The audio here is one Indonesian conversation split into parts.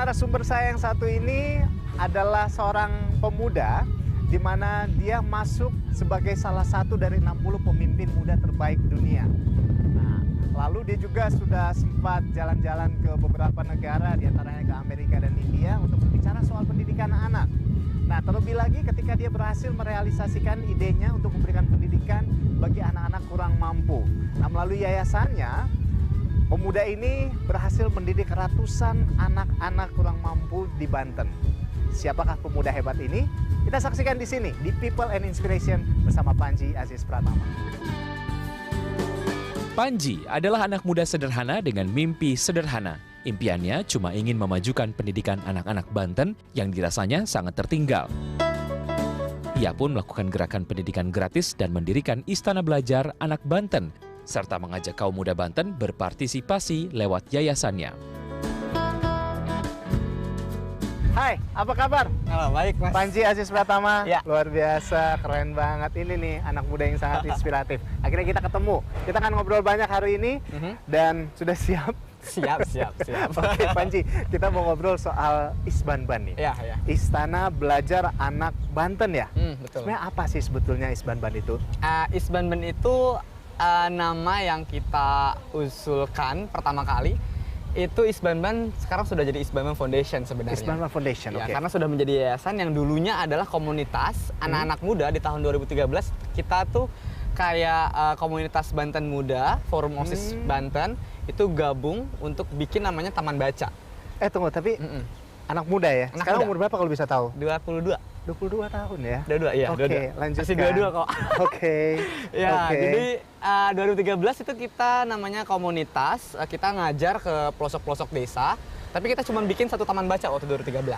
narasumber saya yang satu ini adalah seorang pemuda di mana dia masuk sebagai salah satu dari 60 pemimpin muda terbaik dunia. Nah, lalu dia juga sudah sempat jalan-jalan ke beberapa negara, diantaranya ke Amerika dan India untuk berbicara soal pendidikan anak. Nah, terlebih lagi ketika dia berhasil merealisasikan idenya untuk memberikan pendidikan bagi anak-anak kurang mampu. Nah, melalui yayasannya, pemuda ini berhasil mendidik ratusan anak-anak kurang mampu di Banten. Siapakah pemuda hebat ini? Kita saksikan di sini, di People and Inspiration bersama Panji Aziz Pratama. Panji adalah anak muda sederhana dengan mimpi sederhana. Impiannya cuma ingin memajukan pendidikan anak-anak Banten yang dirasanya sangat tertinggal. Ia pun melakukan gerakan pendidikan gratis dan mendirikan Istana Belajar Anak Banten, serta mengajak kaum muda Banten berpartisipasi lewat yayasannya. Hai, apa kabar? Halo, baik Mas. Panji Aziz Pratama, Ya. luar biasa, keren banget. Ini nih anak muda yang sangat inspiratif. Akhirnya kita ketemu. Kita akan ngobrol banyak hari ini dan sudah siap. Siap. Oke, Panji, kita mau ngobrol soal Isbanban nih. Ya. Istana Belajar Anak Banten ya. Betul. Sebenarnya apa sih sebetulnya Isbanban itu? Isbanban itu nama yang kita usulkan pertama kali. Itu Isbanban sekarang sudah jadi Isbanban Foundation sebenarnya. Isbanban Foundation, Ya, oke. karena sudah menjadi yayasan yang dulunya adalah komunitas anak-anak muda di tahun 2013. Kita tuh kayak komunitas Banten Muda, Forum OSIS Banten, itu gabung untuk bikin namanya Taman Baca. Tunggu, tapi anak muda ya? Anak Sekarang muda. umur berapa kalau bisa tahu? 22. 22 tahun ya? 22, iya. Oke, 22. lanjutkan. Masih 22 kok. Oke. Ya, oke. jadi 2013 itu kita namanya komunitas, kita ngajar ke pelosok-pelosok desa, tapi kita cuma bikin satu taman baca waktu 2013.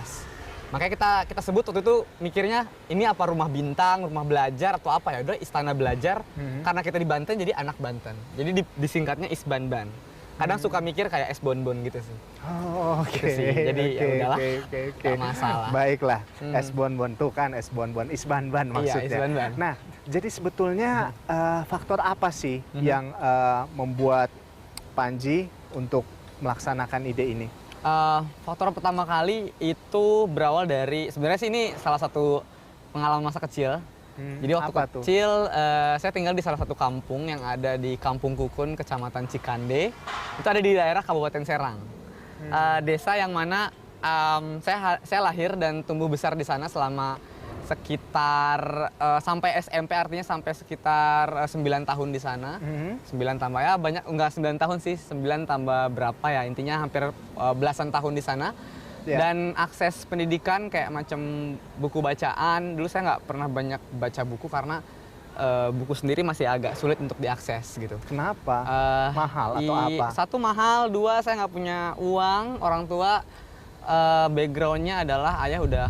Makanya kita sebut waktu itu mikirnya ini apa rumah bintang, rumah belajar atau apa ya? Udah Istana Belajar, karena kita di Banten jadi anak Banten. Jadi disingkatnya Isbanban. Kadang suka mikir kayak es bonbon gitu sih. Oh, oke. Gitu sih. Jadi ya udahlah, Oke. nggak masalah. Baiklah, es bonbon tuh kan es bonbon Isbanban maksudnya. Isbanban. Nah, jadi sebetulnya faktor apa sih yang membuat Panji untuk melaksanakan ide ini? Faktor pertama kali itu berawal dari, sebenarnya sih ini salah satu pengalaman masa kecil. Jadi waktu apa tuh? kecil saya tinggal di salah satu kampung yang ada di Kampung Kukun, Kecamatan Cikande. Itu ada di daerah Kabupaten Serang. Desa yang mana saya lahir dan tumbuh besar di sana selama sekitar sampai SMP, artinya sampai sekitar 9 tahun di sana. 9 tambah ya banyak, enggak 9 tahun sih, 9 tambah berapa ya, intinya hampir belasan tahun di sana. Yeah. Dan akses pendidikan kayak macam buku bacaan, dulu saya nggak pernah banyak baca buku karena buku sendiri masih agak sulit untuk diakses gitu. Kenapa? Mahal atau apa? Satu mahal, dua saya nggak punya uang, orang tua backgroundnya adalah ayah udah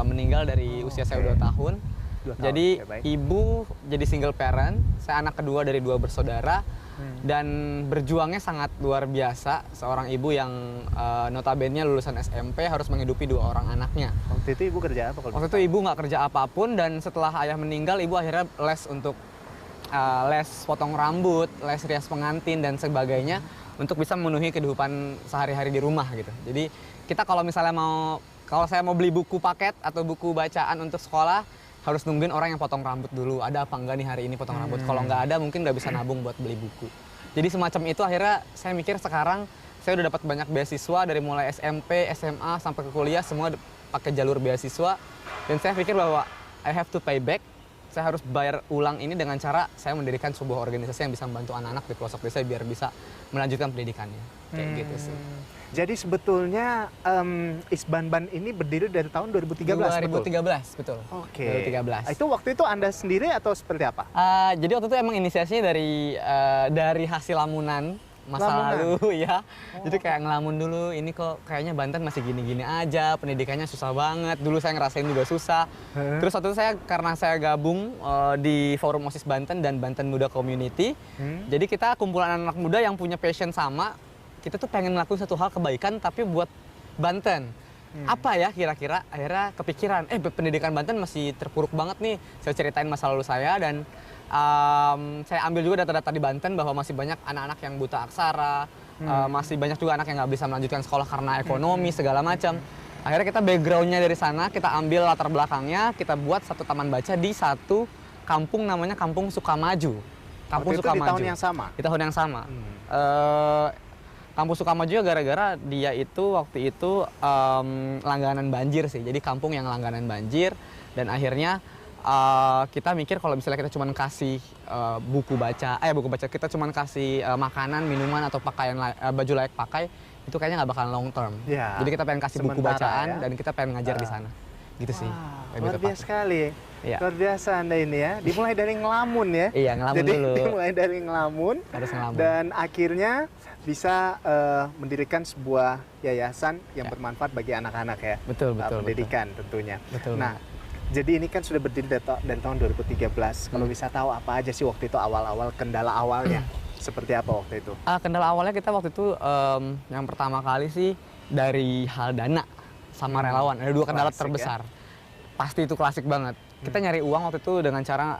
meninggal dari usia saya 2 tahun. 2 tahun. Jadi Oke, baik. ibu jadi single parent, saya anak kedua dari 2 bersaudara. Dan berjuangnya sangat luar biasa, seorang ibu yang notabene lulusan SMP harus menghidupi 2 orang anaknya. Waktu itu ibu kerja apa? Waktu itu ibu nggak kerja apapun, dan setelah ayah meninggal ibu akhirnya les untuk les potong rambut, les rias pengantin dan sebagainya untuk bisa memenuhi kehidupan sehari-hari di rumah gitu. Jadi kita kalau misalnya kalau saya mau beli buku paket atau buku bacaan untuk sekolah, harus nungguin orang yang potong rambut dulu. Ada apa enggak nih hari ini potong rambut? Kalau nggak ada mungkin nggak bisa nabung buat beli buku. Jadi semacam itu akhirnya saya mikir sekarang saya udah dapat banyak beasiswa dari mulai SMP, SMA sampai ke kuliah semua pakai jalur beasiswa. Dan saya pikir bahwa I have to pay back. Saya harus bayar ulang ini dengan cara saya mendirikan sebuah organisasi yang bisa membantu anak-anak di pelosok desa biar bisa melanjutkan pendidikannya. Kayak gitu sih. Jadi sebetulnya Isbanban ini berdiri dari tahun 2013, 2013, betul? Oke. 2013. Itu waktu itu Anda sendiri atau seperti apa? Jadi waktu itu emang inisiasinya dari hasil lamunan masa lalu ya. Jadi kayak ngelamun dulu, ini kok kayaknya Banten masih gini-gini aja, pendidikannya susah banget. Dulu saya ngerasain juga susah. Terus waktu itu karena saya gabung di Forum OSIS Banten dan Banten Muda Community. Jadi kita kumpulan anak muda yang punya passion sama. Kita tuh pengen ngelakuin satu hal kebaikan tapi buat Banten. Apa ya kira-kira? Akhirnya kepikiran, pendidikan Banten masih terpuruk banget nih. Saya ceritain masa lalu saya dan saya ambil juga data-data di Banten bahwa masih banyak anak-anak yang buta aksara, masih banyak juga anak yang nggak bisa melanjutkan sekolah karena ekonomi segala macam. Akhirnya kita backgroundnya dari sana, kita ambil latar belakangnya, kita buat satu taman baca di satu kampung namanya Kampung Sukamaju. Kampung Waktu itu Sukamaju. di tahun yang sama? Di tahun yang sama. Kampung Sukamaju ya gara-gara dia itu waktu itu langganan banjir sih. Jadi kampung yang langganan banjir dan akhirnya kita mikir kalau misalnya kita cuma kasih buku baca, kita cuma kasih makanan, minuman atau pakaian baju layak pakai, itu kayaknya nggak bakalan long term. Ya, Jadi kita pengen kasih buku sementara bacaan ya. dan kita pengen ngajar di sana. Gitu sih. Wah, lebih luar biasa tepatnya. sekali. Iya. Luar biasa Anda ini ya. Dimulai dari ngelamun ya. Iya, ngelamun Jadi, dulu. dimulai dari ngelamun. Harus ngelamun. Dan akhirnya bisa mendirikan sebuah yayasan yang Ya. bermanfaat bagi anak-anak ya. Betul, betul, Pendidikan tentunya. Betul. Nah, jadi ini kan sudah berdiri dari tahun 2013. Kalau bisa tahu apa aja sih waktu itu awal-awal kendala awalnya? Seperti apa waktu itu? Kendala awalnya kita waktu itu yang pertama kali sih dari hal dana sama relawan. Ada dua kendala Klasik, terbesar. Pasti itu klasik banget. Kita nyari uang waktu itu dengan cara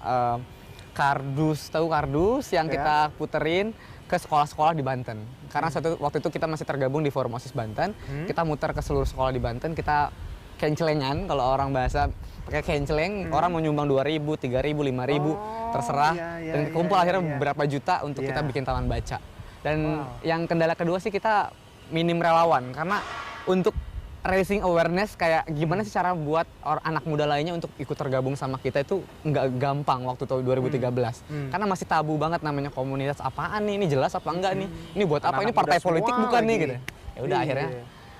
kardus, tahu kardus yang Ya. kita puterin ke sekolah-sekolah di Banten. Karena waktu itu kita masih tergabung di Forum OSIS Banten. Kita muter ke seluruh sekolah di Banten, kita kencelengan kalau orang bahasa pakai kenceleng, orang mau nyumbang 2.000, 3.000, 5.000, terserah. Iya, Dan iya, kumpul iya, akhirnya iya. beberapa juta untuk kita Iya. bikin taman baca. Dan Wow. yang kendala kedua sih kita minim relawan karena untuk raising awareness kayak gimana sih cara buat anak muda lainnya untuk ikut tergabung sama kita itu nggak gampang waktu tahun 2013 karena masih tabu banget namanya komunitas apaan nih, ini jelas apa enggak nih, ini buat apa, ini Anak-anak partai muda politik semua bukan nih lagi. gitu. Ya udah Iya. akhirnya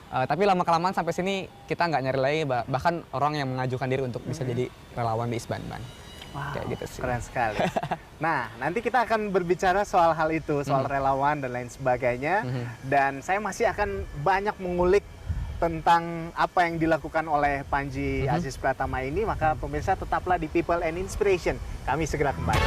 tapi lama kelamaan sampai sini kita nggak nyari lagi, bahkan orang yang mengajukan diri untuk bisa jadi relawan di Isbanban. Wow, Kayak gitu sih. keren sekali. Nah, nanti kita akan berbicara soal hal itu, soal relawan dan lain sebagainya. Dan saya masih akan banyak mengulik tentang apa yang dilakukan oleh Panji Aziz Pratama ini. Maka pemirsa tetaplah di People and Inspiration. Kami segera kembali.